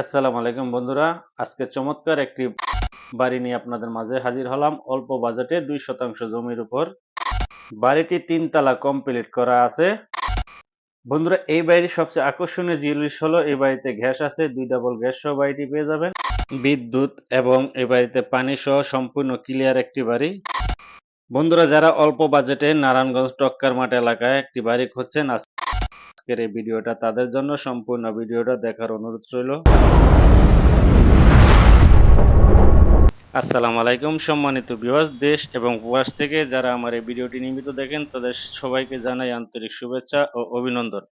আসসালামু আলাইকুম বন্ধুরা, আজকে চমৎকার একটি বাড়ি নিয়ে আপনাদের মাঝে হাজির হলাম। অল্প বাজেটে 2% জমির উপর বাড়িটি 3 তলা কমপ্লিট করা আছে। বন্ধুরা, এই বাড়ির সবচেয়ে আকর্ষণীয় জিনিস হলো এই বাড়িতে গ্যাস আছে, 2 ডাবল গ্যাস সহ বাড়িটি পেয়ে যাবেন, বিদ্যুৎ এবং এই বাড়িতে পানি সহ সম্পূর্ণ ক্লিয়ার একটি বাড়ি। বন্ধুরা, যারা অল্প বাজেটে নারায়ণগঞ্জ টক্কার মাঠ এলাকায় একটি বাড়ি খুঁজছেন, আজকের এই ভিডিওটা তাদের জন্য। সম্পূর্ণ ভিডিওটা দেখার অনুরোধ রইল। আসসালামু আলাইকুম সম্মানিত ভিউয়ার্স, দেশ এবং প্রবাস থেকে যারা আমার এই ভিডিওটি নিয়মিত দেখেন তাদের সবাইকে জানাই আন্তরিক শুভেচ্ছা ও অভিনন্দন।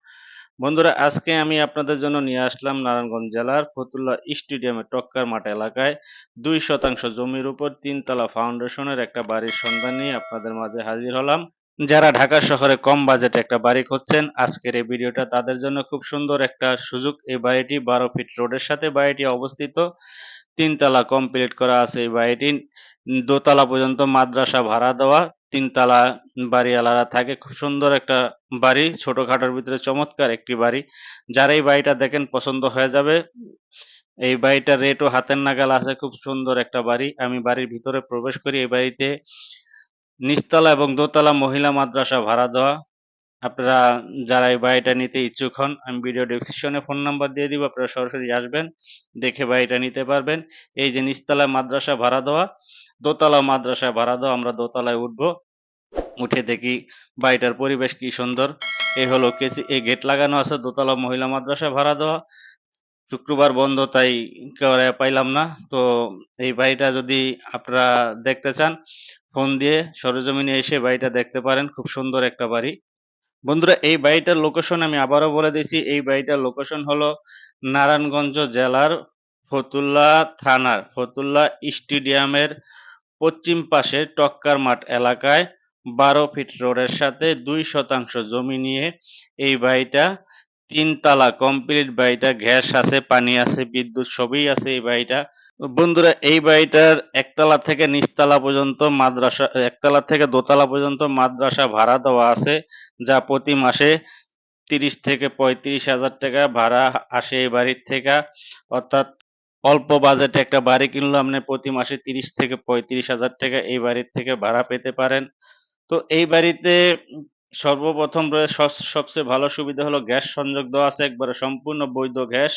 বন্ধুরা, আজকে আমি আপনাদের জন্য নিয়ে আসলাম নারায়ণগঞ্জ জেলার ফতুল্লা স্টেডিয়ামের টক্কার মাঠ এলাকায় 2% জমির উপর 3 তলা ফাউন্ডেশনের একটা বাড়ির সন্ধান নিয়ে আপনাদের মাঝে হাজির হলাম। যারা ঢাকা শহরে কম বাজেটে একটা বাড়ি খুঁজছেন, আজকের এই ভিডিওটা তাদের জন্য। খুব সুন্দর একটা সুযোগ। এই বাড়িটি 12 ফিট রোডের সাথে বাড়িটি অবস্থিত। 3 তলা কমপ্লিট করা আছে এই বাড়িটি। দোতলা পর্যন্ত মাদ্রাসা ভাড়া দেওয়া। 3 তলা বাড়িওয়ালারা থাকে। খুব সুন্দর একটা বাড়ি, ছোটখাটোর ভিতরে চমৎকার একটি বাড়ি। যারা এই বাড়িটা দেখেন পছন্দ হয়ে যাবে। এই বাড়িটার রেটও হাতের নাগাল আছে। খুব সুন্দর একটা বাড়ি। আমি বাড়ির ভিতরে প্রবেশ করি। এই বাড়িতে নিচতলা এবং দোতলা মহিলা মাদ্রাসা ভাড়া দেওয়া। আপনারা যারা এই বাড়িটা নিতে ইচ্ছুক হন, আমি ভিডিও ডেসক্রিপশনে ফোন নাম্বার দিয়ে দিব, আপনারা সরাসরি আসবেন, দেখে বাড়িটা নিতে পারবেন। এই যে নিচতলায় মাদ্রাসা ভাড়া দেওয়া, দোতলা মাদ্রাসা ভাড়া দেওয়া। আমরা দোতলায় উঠবো, উঠে দেখি বাড়িটার পরিবেশ কি সুন্দর। এই হলো কেসি, এই গেট লাগানো আছে। দোতলা মহিলা মাদ্রাসা ভাড়া দেওয়া। শুক্রবার বন্ধ, তাই করে পাইলাম না। তো এই বাড়িটা যদি আপনারা দেখতে চান, ফোন দিয়ে সরেজমিনে এসে বাড়িটা দেখতে পারেন। খুব সুন্দর একটা বাড়ি। বন্ধুরা, এই বাড়িটার লোকেশন আমি আবারও বলে দিচ্ছি। এই বাড়িটার লোকেশন হলো নারায়ণগঞ্জ জেলার ফতুল্লা থানার ফতুল্লা স্টেডিয়ামের পশ্চিম পাশে টক্কার মাঠ এলাকায় 12 ফিট রোডের সাথে 2% জমি নিয়ে এই বাড়িটা 3 তালা কমপ্লিট। বাড়িটা গ্যাস আছে, পানি আছে, বিদ্যুৎ সবই আছে এই বাড়িটা। বন্ধুরা, এই বাড়িটার একতলা থেকে নিচতলা পর্যন্ত মাদ্রাসা, একতলা থেকে দোতলা পর্যন্ত মাদ্রাসা ভাড়া দেওয়া আছে, যা প্রতি মাসে 30 থেকে 35,000 টাকা ভাড়া আসে এই বাড়ির থেকে। অর্থাৎ অল্প বাজেটে একটা বাড়ি কিনলে আপনি প্রতি মাসে 30 থেকে 35,000 টাকা এই বাড়ির থেকে ভাড়া পেতে পারেন। তো এই বাড়িতে সর্বপ্রথম সবচেয়ে ভালো সুবিধা হলো গ্যাস সংযোগ দেওয়া আছে, একবারে সম্পূর্ণ বৈধ গ্যাস।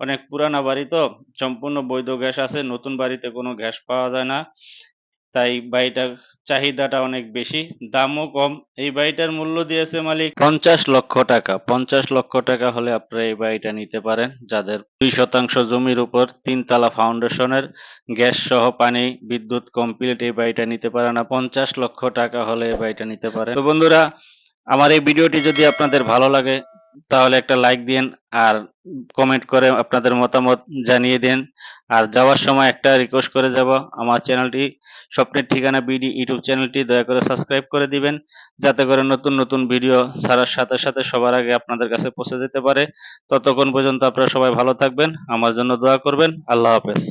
অনেক পুরানা বাড়ি তো, সম্পূর্ণ বৈধ গ্যাস আছে। নতুন বাড়িতে কোনো গ্যাস পাওয়া যায় না, তাই বাড়িটার চাহিদাটা অনেক বেশি, দামও কম। এই বাড়িটার মূল্য দিয়েছে মালিক 50 লক্ষ টাকা। 50 লক্ষ টাকা হলে আপনারা এই বাড়িটা নিতে পারেন। যাদের 2% জমির উপর 3 তলা ফাউন্ডেশনের গ্যাস সহ পানি বিদ্যুৎ কমপ্লিট, এই বাড়িটা নিতে পারেন। 50 লক্ষ টাকা হলে এই বাড়িটা নিতে পারেন। তো বন্ধুরা, আমার এই ভিডিওটি যদি আপনাদের ভালো লাগে তাহলে একটা লাইক দিন, আর কমেন্ট করে আপনাদের মতামত জানিয়ে দিন। আর যাওয়ার সময় একটা রিকোয়েস্ট করে যাব, আমার চ্যানেলটি স্বপ্নের ঠিকানা বিডি ইউটিউব চ্যানেলটি দয়া করে সাবস্ক্রাইব করে দিবেন, যাতে করে নতুন নতুন ভিডিও ছাড়ার সাথে সাথে সবার আগে আপনাদের কাছে পৌঁছে যেতে পারে। ততক্ষণ পর্যন্ত আপনারা সবাই ভালো থাকবেন, আমার জন্য দোয়া করবেন। আল্লাহ হাফেজ।